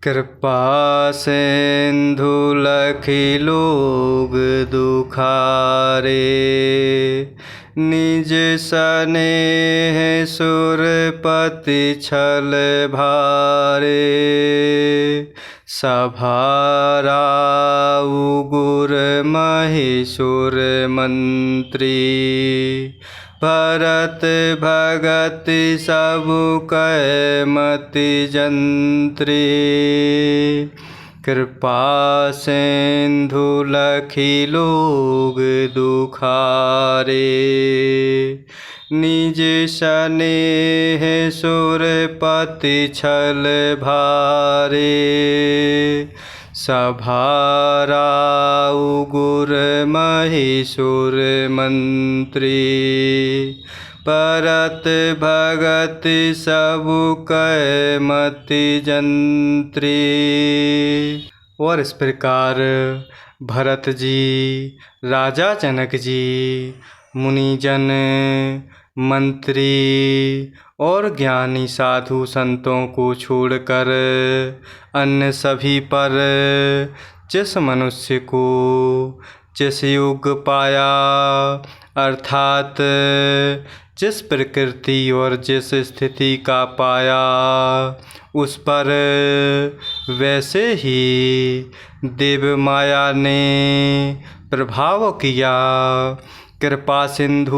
कृपा सिंधु लखि लोग दुखारे, निज सनेह सुरपति छल भारे। सभाराउ गुर महीसुर मंत्री, भरत भगत सबु कह मति जंत्री। कृपा सिंधु लखि लोग दुखारे, निज सनेह सुरपति छल भारे। सभाराउ गुर महीसुर मंत्री, भरत भगत सबु कह मति जंत्री। और इस प्रकार भरत जी, राजा जनक जी, मुनिजन, मंत्री और ज्ञानी साधु संतों को छोड़कर अन्य सभी पर जिस मनुष्य को जिस योग पाया, अर्थात जिस प्रकृति और जिस स्थिति का पाया, उस पर वैसे ही देव माया ने प्रभाव किया। कृपा सिंधु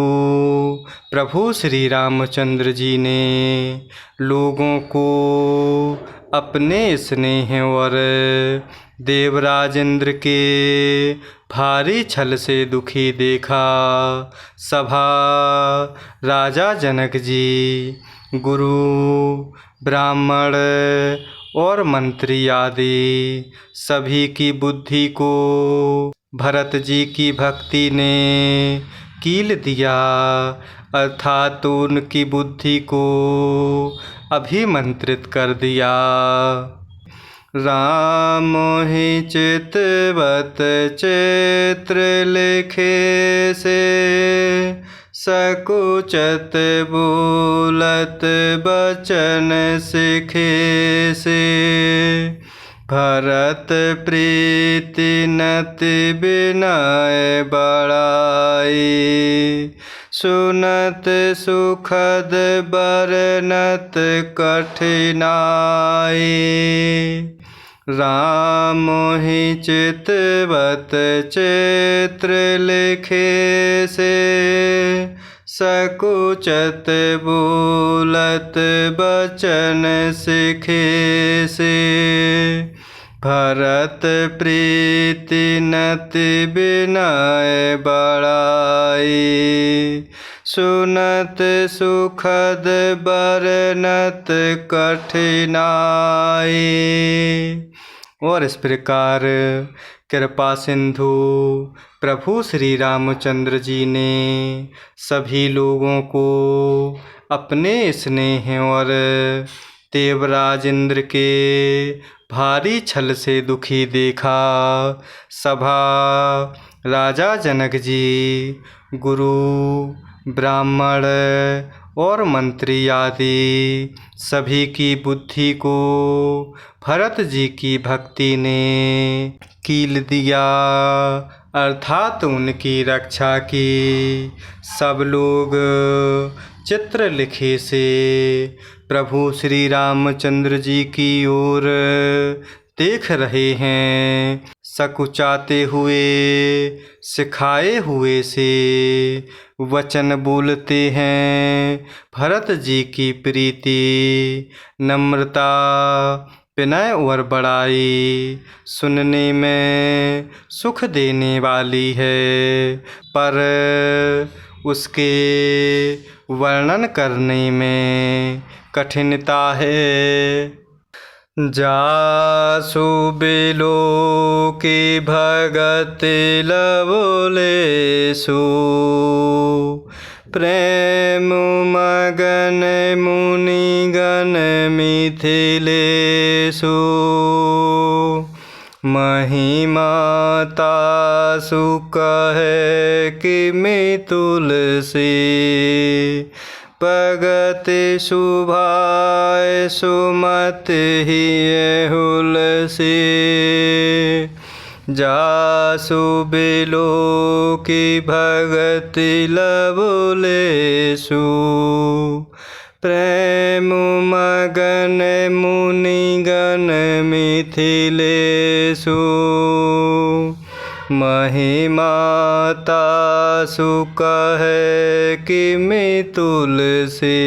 प्रभु श्री रामचंद्र जी ने लोगों को अपने स्नेह और देवराज इंद्र के भारी छल से दुखी देखा। सभा राजा जनक जी, गुरु, ब्राह्मण और मंत्री आदि सभी की बुद्धि को भरत जी की भक्ति ने कील दिया, अर्थात उनकी बुद्धि को अभिमंत्रित कर दिया। राम ही चितवत चित्र लिखे से, सकुचत बोलत बचन सिखे से। भरत प्रीति नति बिनय बड़ाई, सुनत सुखद बरनत कठिनाई। राम ही चितवत चित्र लिखे से, सकुचत बोलत बचन सिखे से। भरत प्रीति नति बिनय बड़ाई, सुनत सुखद बरनत कठिनाई। और इस प्रकार कृपा सिंधु प्रभु श्री रामचंद्र जी ने सभी लोगों को अपने स्नेह और देवराज इंद्र के भारी छल से दुखी देखा। सभा राजा जनक जी, गुरु, ब्राह्मण और मंत्री आदि सभी की बुद्धि को भरत जी की भक्ति ने कील दिया, अर्थात उनकी रक्षा की। सब लोग चित्र लिखे से प्रभु श्री रामचंद्र जी की ओर देख रहे हैं। सकुचाते हुए, सिखाए हुए से वचन बोलते हैं। भरत जी की प्रीति, नम्रता, विनय और बड़ाई सुनने में सुख देने वाली है, पर उसके वर्णन करने में कठिनता है। जासु बिलो की भगत लवलेसु, प्रेम मगन मुनिगण मिथिलेषु। महिमा तासु कहे किमि तुलसी, भगति सुभाय सुमति ही हुल तुलसी। जासु बिलो की भगति लवलेषु, प्रेम मगन मुनिगण मिथिलेषु। महिमा तासु कहे किमि तुलसी,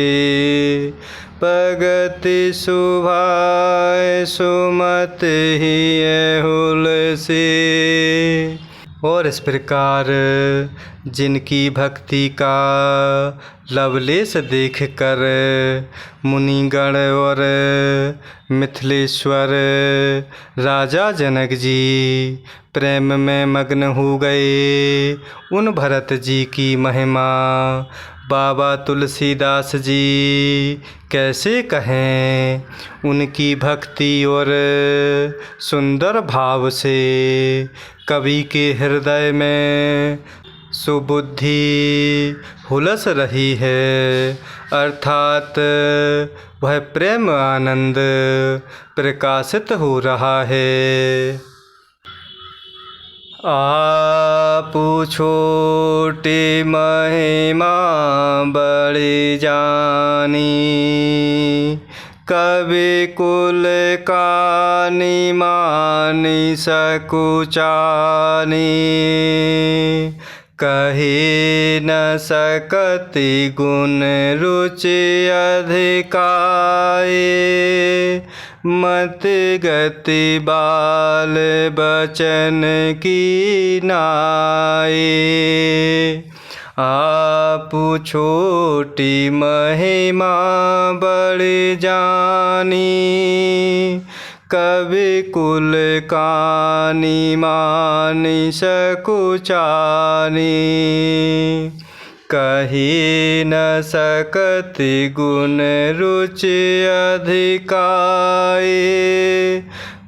भगति सुभाए सुमति ही हुलसी। और इस प्रकार जिनकी भक्ति का लवलेश देख कर मुनिगण और मिथिलेश्वर राजा जनक जी प्रेम में मग्न हो गए। उन भरत जी की महिमा बाबा तुलसीदास जी कैसे कहें। उनकी भक्ति और सुंदर भाव से कवि के हृदय में सुबुद्धि हुलस रही है, अर्थात वह प्रेम आनंद प्रकाशित हो रहा है। आपु छोटी महिमा बड़ी जानी, कवि कुल कानि मानि सकुचानी। कही न सकति गुण रुचि अधिकाए, मति गति बाल बचन की नाए। आपु छोटी महिमा बड़ी जानी, कवि कुल कानि मानि सकुचानी। कही न सकति गुण रुचि अधिकाए,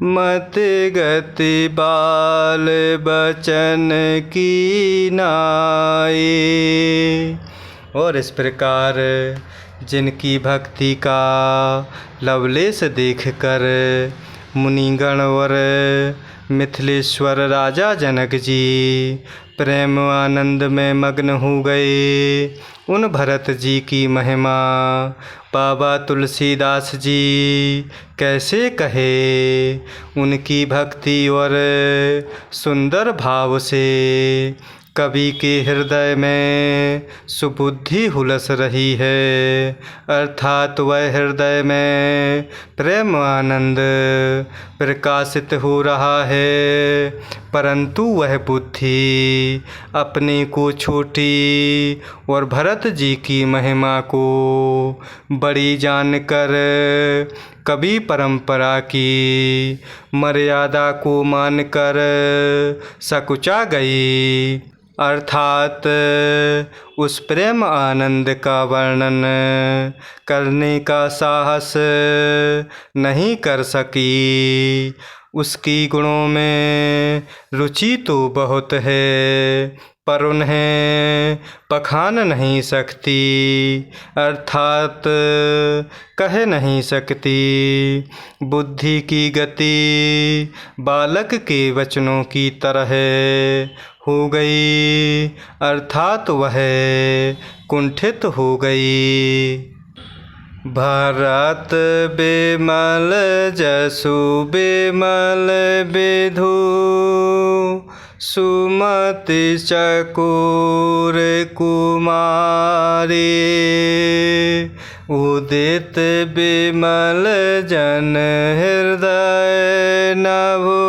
मति गति बाल बचन की नाए। और इस प्रकार जिनकी भक्ति का लवलेश देखकर मुनिगण और मिथिलेश्वर राजा जनक जी प्रेम आनंद में मग्न हो गए। उन भरत जी की महिमा बाबा तुलसीदास जी कैसे कहे। उनकी भक्ति और सुंदर भाव से कवि के हृदय में सुबुद्धि हुलस रही है, अर्थात वह हृदय में प्रेम आनंद प्रकाशित हो रहा है, परंतु वह बुद्धि अपने को छोटी और भरत जी की महिमा को बड़ी जानकर कवि परंपरा की मर्यादा को मानकर सकुचा गई, अर्थात उस प्रेम आनंद का वर्णन करने का साहस नहीं कर सकी। उसकी गुणों में रुचि तो बहुत है, पर उन्हें पखान नहीं सकती, अर्थात कह नहीं सकती। बुद्धि की गति बालक के वचनों की तरह हो गई, अर्थात वह कुंठित हो गई। भरत बिमल जसु बिमल विधु, सुमति चकोर कुमारी। उदित बिमल जन हृदय नभो,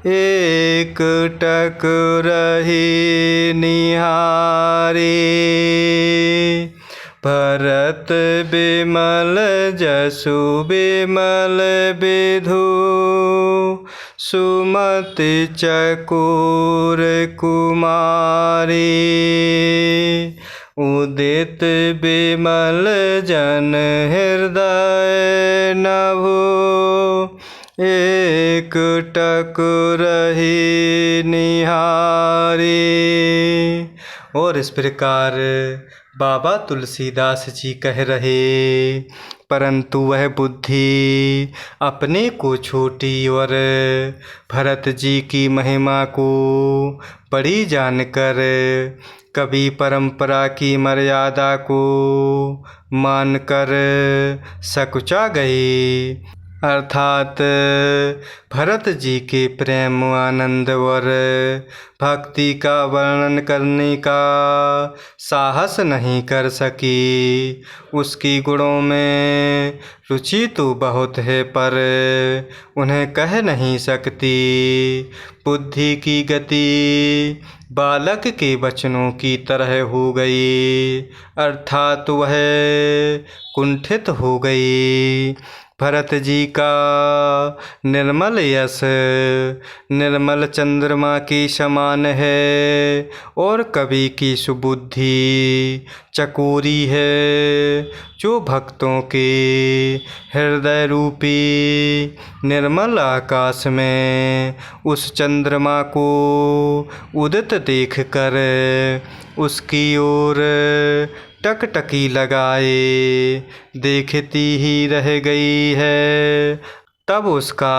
एक टक रही निहारी। भरत बिमल जसु बिमल विधु, सुमति चकोर कुमारी। उदित बिमल जन हृदय नभो, एक टक रही निहारी। और इस प्रकार बाबा तुलसीदास जी कह रहे, परंतु वह बुद्धि अपने को छोटी और भरत जी की महिमा को बड़ी जानकर कभी परंपरा की मर्यादा को मानकर सकुचा गई। अर्थात भरत जी के प्रेम, आनंद और भक्ति का वर्णन करने का साहस नहीं कर सकी। उसकी गुणों में रुचि तो बहुत है पर उन्हें कह नहीं सकती। बुद्धि की गति बालक के वचनों की तरह हो गई, अर्थात वह कुंठित हो गई। भरत जी का निर्मल यश निर्मल चंद्रमा के समान है और कवि की सुबुद्धि चकोरी है, जो भक्तों के हृदय रूपी निर्मल आकाश में उस चंद्रमा को उदित देखकर उसकी ओर टकटकी लगाए देखती ही रह गई है, तब उसका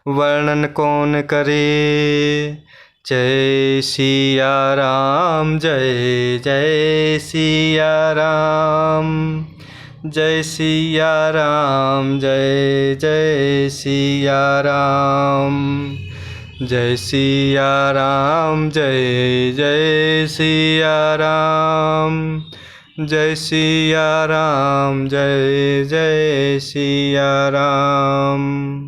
वर्णन कौन करे। जय सिया राम, जय जय सिया राम, जय सिया राम, जय जय सिया राम, जय सिया राम, जय जय सिया राम, जय सिया राम, जय जय सिया राम।